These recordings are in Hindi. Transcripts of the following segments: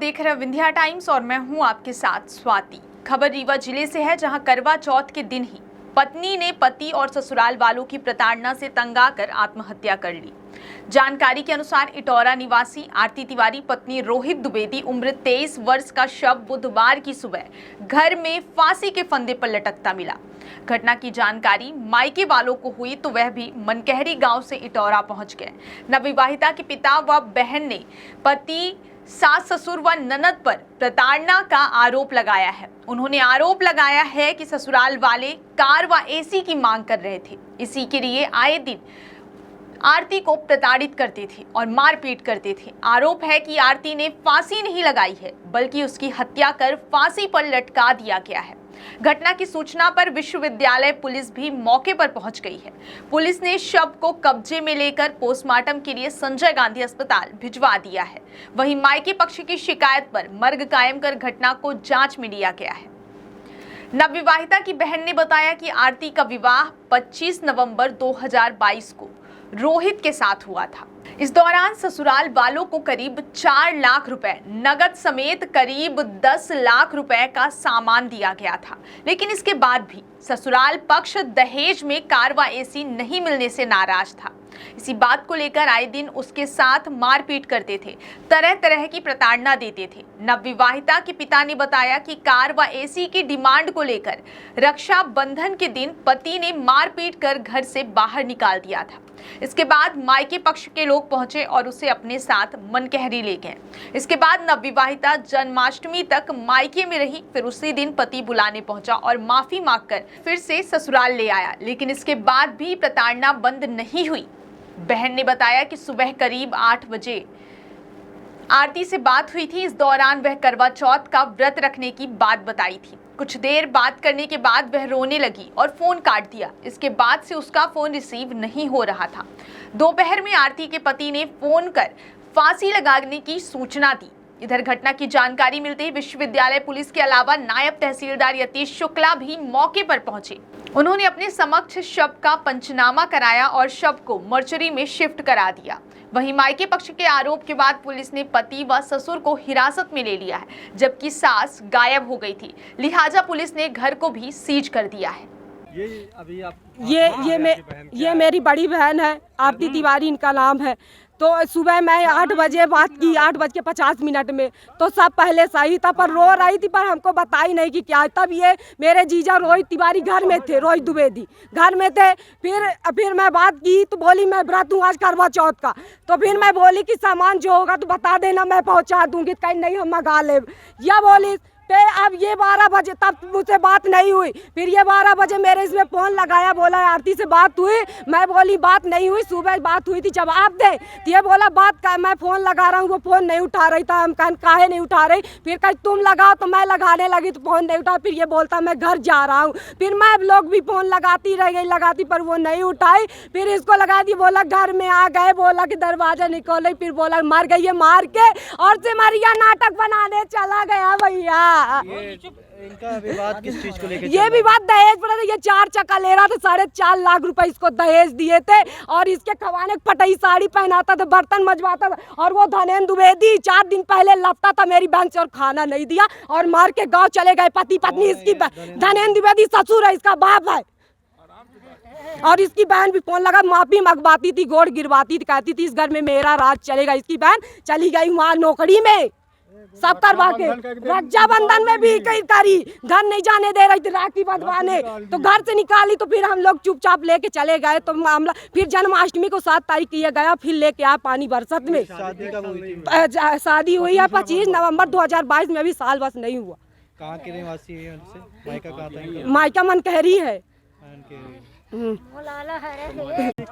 देख रहे हैं विंध्या टाइम्स और मैं हूं आपके साथ स्वाति। खबर रीवा जिले से है, जहां करवा चौथ के दिन ही पत्नी ने पति और ससुराल वालों की प्रताड़ना से तंग आकर आत्महत्या कर ली। जानकारी के अनुसार इटौरा निवासी आरती तिवारी पत्नी रोहित द्विवेदी उम्र 23 वर्ष का शव बुधवार की सुबह घर में फांसी के फंदे पर लटकता मिला। घटना की जानकारी मायके वालों को हुई तो वह भी मनकहरी गांव से इटौरा पहुंच गए। नवविवाहिता के पिता व बहन ने पति, सास, ससुर व ननद पर प्रताड़ना का आरोप लगाया है। उन्होंने आरोप लगाया है कि ससुराल वाले कार व एसी की मांग कर रहे थे। इसी के लिए आए दिन आरती को प्रताड़ित करते थे और मारपीट करते थे। आरोप है कि आरती ने फांसी नहीं लगाई है, बल्कि उसकी हत्या कर फांसी पर लटका दिया गया है। घटना की सूचना पर विश्वविद्यालय पुलिस भी मौके पर पहुंच गई है। पुलिस ने शव को कब्जे में लेकर पोस्टमार्टम के लिए संजय गांधी अस्पताल भिजवा दिया है। वहीं मायके पक्ष की शिकायत पर मर्ग कायम कर घटना को जांच में लिया गया है। नवविवाहिता की बहन ने बताया कि आरती का विवाह 25 नवंबर 2022 को रोहित के साथ हुआ था। इस दौरान ससुराल वालों को करीब 4 लाख रुपए नगद समेत करीब 10 लाख रुपए का सामान दिया गया था, लेकिन इसके बाद भी ससुराल पक्ष दहेज में कार व एसी नहीं मिलने से नाराज था। इसी बात को लेकर आए दिन उसके साथ मारपीट करते थे, तरह तरह की प्रताड़ना देते थे। नवविवाहिता के पिता ने बताया कि कार व एसी की डिमांड को लेकर रक्षाबंधन के दिन पति ने मारपीट कर घर से बाहर निकाल दिया था। इसके बाद मायके पक्ष के लोग पहुंचे और उसे अपने साथ मनकहरी ले गए। इसके बाद नवविवाहिता जन्माष्टमी तक मायके में रही। फिर उसी दिन पति बुलाने पहुंचा और माफी मांगकर फिर से ससुराल ले आया, लेकिन इसके बाद भी प्रताड़ना बंद नहीं हुई। बहन ने बताया कि सुबह करीब 8 बजे आरती से बात हुई थी। इस दौरान वह करवा चौथ का व्रत रखने की बात बताई थी। कुछ देर बात करने के बाद वह रोने लगी और फोन काट दिया। इसके बाद से उसका फोन रिसीव नहीं हो रहा था। दोपहर में आरती के पति ने फोन कर फांसी लगाने की सूचना दी। इधर घटना की जानकारी मिलते ही विश्वविद्यालय पुलिस के अलावा नायब तहसीलदार यतीश शुक्ला भी मौके पर पहुंचे। उन्होंने अपने समक्ष शव का पंचनामा कराया और शव को मर्चरी में शिफ्ट करा दिया। वहीं मायके पक्ष के आरोप के बाद पुलिस ने पति व ससुर को हिरासत में ले लिया है, जबकि सास गायब हो गई थी। लिहाजा पुलिस ने घर को भी सीज कर दिया है। ये मेरी बड़ी बहन है, आरती तिवारी इनका नाम है। तो सुबह मैं 8 बजे बात की, 8:50 में, तो सब पहले सही था, पर रो रही थी, पर हमको बताई नहीं कि क्या। तब ये मेरे जीजा रोहित तिवारी घर में थे, रोहित द्विवेदी घर में थे। फिर मैं बात की तो बोली मैं व्रत हूँ आज करवा चौथ का। तो फिर मैं बोली कि सामान जो होगा तो बता देना, मैं पहुँचा दूंगी। कहीं नहीं हम मंगा ले, या बोली पे। अब ये 12 बजे तब मुझसे बात नहीं हुई। फिर ये 12 बजे मेरे इसमें फ़ोन लगाया, बोला आरती से बात हुई। मैं बोली बात नहीं हुई, सुबह बात हुई थी, जवाब दे। तो ये बोला बात का, मैं फ़ोन लगा रहा हूँ, वो फ़ोन नहीं उठा रही था। हम कहें काहे नहीं उठा रही। फिर कहीं तुम लगाओ, तो मैं लगाने लगी तो फ़ोन नहीं उठा। फिर ये बोलता मैं घर जा रहा हूँ। फिर मैं लोग भी फ़ोन लगाती रह गई, लगाती, पर वो नहीं उठाई। फिर इसको लगा दी, बोला घर में आ गए, बोला कि दरवाज़ा निकले। फिर बोला मर गई है, मार के और सिमरिया नाटक बनाने चला गया भैया। इनका विवाद किस चीज को लेकर? ये विवाद दहेज पर। ये 4 चक्का ले रहा था, 4.5 लाख रुपए इसको दहेज दिए थे और इसके खवाने फटई साड़ी पहनाता था, बर्तन मजवाता था। और वो धनेन्द्र द्विवेदी 4 दिन पहले लपटा था मेरी बहन से और खाना नहीं दिया और मार के गांव चले गए। पति पत्नी इसकी धनेन्द्र द्विवेदी ससुर है, इसका बाप है। और इसकी बहन भी फोन लगा, माफी मंगवाती थी, गोड़ गिरवाती थी, कहती थी इस घर में मेरा राज चलेगा। इसकी बहन चली गई वहाँ नौकरी में, सब करवा के। रक्षाबंधन में भी करी, घर नहीं जाने दे रही थी, राखी बंधवाने, तो घर से निकाली। तो फिर हम लोग चुपचाप लेके चले गए। तो मामला फिर जन्माष्टमी को 7 तारीख किया गया, फिर लेके आया पानी बरसत में। शादी हुई है 25 नवंबर 2022 में, अभी साल बस नहीं हुआ। कहाँ के निवासी है उनसे? मायका कहाँ था? मायका मनकहरी है।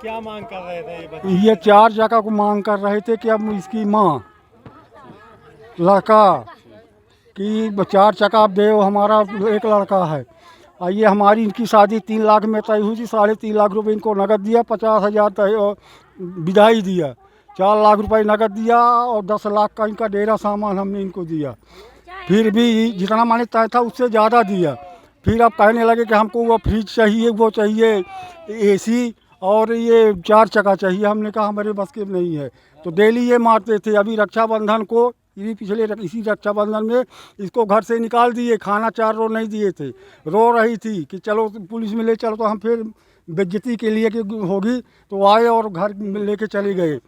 क्या मांग कर रहे थे ये 4 जगह को मांग कर रहे थे कि अब इसकी माँ लड़का कि 4 चक्का दे। हमारा एक लड़का है, ये हमारी इनकी शादी 3 लाख में तय हुई थी। 3.5 लाख रुपए इनको नगद दिया, 50,000 विदाई दिया, 4 लाख रुपए नगद दिया और 10 लाख का इनका डेरा सामान हमने इनको दिया। फिर भी जितना माने तय था उससे ज़्यादा दिया। फिर अब कहने लगे कि हमको वो फ्रिज चाहिए, वो चाहिए, एसी और ये 4 चक्का चाहिए। हमने कहा हमारे बस के नहीं है। तो डेली ये मारते थे। अभी रक्षाबंधन को ये पिछले इसी रक्षाबंधन में इसको घर से निकाल दिए, खाना 4 रोज नहीं दिए थे। रो रही थी कि चलो पुलिस में ले चलो, तो हम फिर बेइज्जती के लिए कि होगी तो आए और घर में लेके चले गए।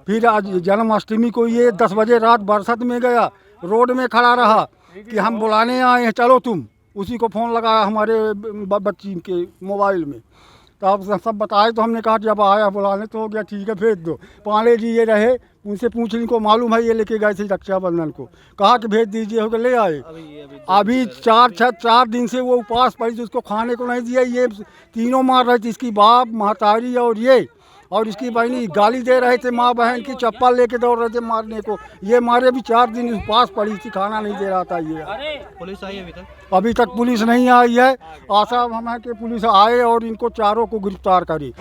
फिर आज जन्माष्टमी को ये 10 बजे रात बरसात में गया, रोड में खड़ा रहा कि हम बुलाने आए हैं, चलो तुम। उसी को फ़ोन लगाया हमारे बच्ची के मोबाइल में, तो आप सब बताए तो हमने कहा जब आया बुलाने तो हो गया, ठीक है भेज दो। पाले जी ये रहे, उनसे पूछ ली को मालूम है ये लेके गए थे रक्षाबंधन को, कहा कि भेज दीजिए, हो गया ले आए। अभी 4 दिन से वो उपवास पड़ी थी, उसको खाने को नहीं दिया। ये तीनों मार रहे थे, इसकी बाप, महतारी और ये और इसकी बहनी गाली दे रहे थे, माँ बहन की चप्पल लेके दौड़ रहे थे मारने को। ये मारे भी 4 दिन उपवास पड़ी थी, खाना नहीं दे रहा था ये। पुलिस आई अभी तक? अभी तक पुलिस नहीं आई है। आशा हम है कि पुलिस आए और इनको चारों को गिरफ्तार करे।